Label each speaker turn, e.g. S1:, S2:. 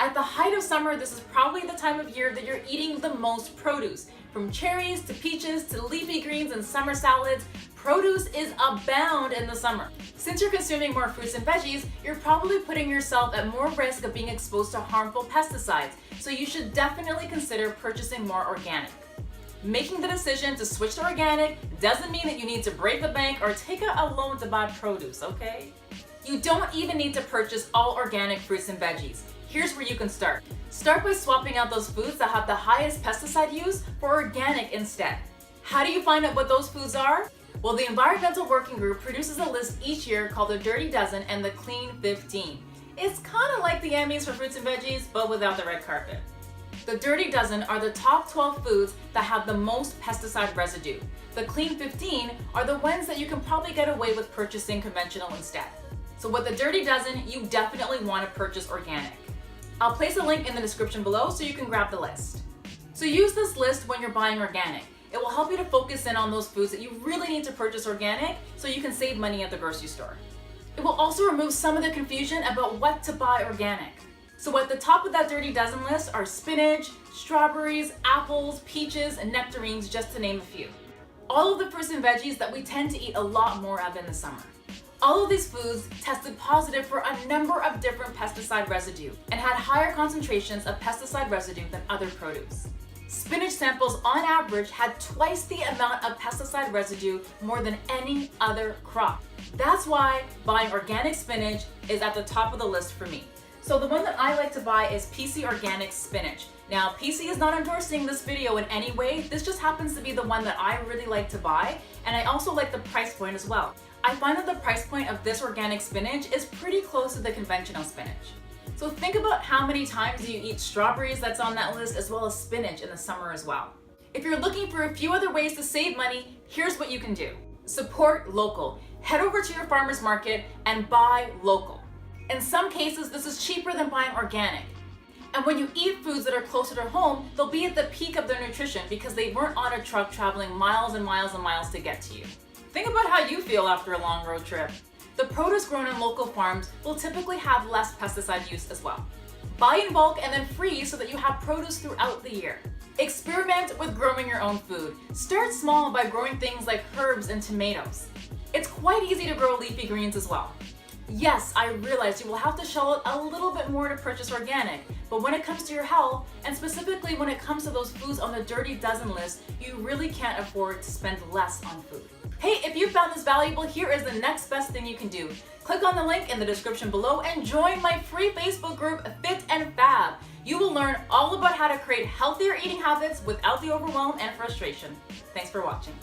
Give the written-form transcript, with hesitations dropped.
S1: At the height of summer, this is probably the time of year that you're eating the most produce. From cherries to peaches to leafy greens and summer salads, produce is abound in the summer. Since you're consuming more fruits and veggies, you're probably putting yourself at more risk of being exposed to harmful pesticides, so you should definitely consider purchasing more organic. Making the decision to switch to organic doesn't mean that you need to break the bank or take out a loan to buy produce, okay? You don't even need to purchase all organic fruits and veggies. Here's where you can start. Start by swapping out those foods that have the highest pesticide use for organic instead. How do you find out what those foods are? Well, the Environmental Working Group produces a list each year called the Dirty Dozen and the Clean 15. It's kind of like the Emmys for fruits and veggies, but without the red carpet. The Dirty Dozen are the top 12 foods that have the most pesticide residue. The Clean 15 are the ones that you can probably get away with purchasing conventional instead. So with the Dirty Dozen, you definitely want to purchase organic. I'll place a link in the description below so you can grab the list. So use this list when you're buying organic. It will help you to focus in on those foods that you really need to purchase organic so you can save money at the grocery store. It will also remove some of the confusion about what to buy organic. So at the top of that Dirty Dozen list are spinach, strawberries, apples, peaches, and nectarines, just to name a few. All of the fruits and veggies that we tend to eat a lot more of in the summer. All of these foods tested positive for a number of different pesticide residue and had higher concentrations of pesticide residue than other produce. Spinach samples on average had twice the amount of pesticide residue more than any other crop. That's why buying organic spinach is at the top of the list for me. So the one that I like to buy is PC Organic Spinach. Now, PC is not endorsing this video in any way. This just happens to be the one that I really like to buy, and I also like the price point as well. I find that the price point of this organic spinach is pretty close to the conventional spinach. So think about how many times you eat strawberries that's on that list, as well as spinach in the summer as well. If you're looking for a few other ways to save money, here's what you can do. Support local. Head over to your farmer's market and buy local. In some cases, this is cheaper than buying organic. And when you eat foods that are closer to home, they'll be at the peak of their nutrition because they weren't on a truck traveling miles and miles and miles to get to you. Think about how you feel after a long road trip. The produce grown in local farms will typically have less pesticide use as well. Buy in bulk and then freeze so that you have produce throughout the year. Experiment with growing your own food. Start small by growing things like herbs and tomatoes. It's quite easy to grow leafy greens as well. Yes, I realize you will have to shell out a little bit more to purchase organic, but when it comes to your health, and specifically when it comes to those foods on the Dirty Dozen list, you really can't afford to spend less on food. Hey, if you found this valuable, here is the next best thing you can do. Click on the link in the description below and join my free Facebook group, Fit and Fab. You will learn all about how to create healthier eating habits without the overwhelm and frustration. Thanks for watching.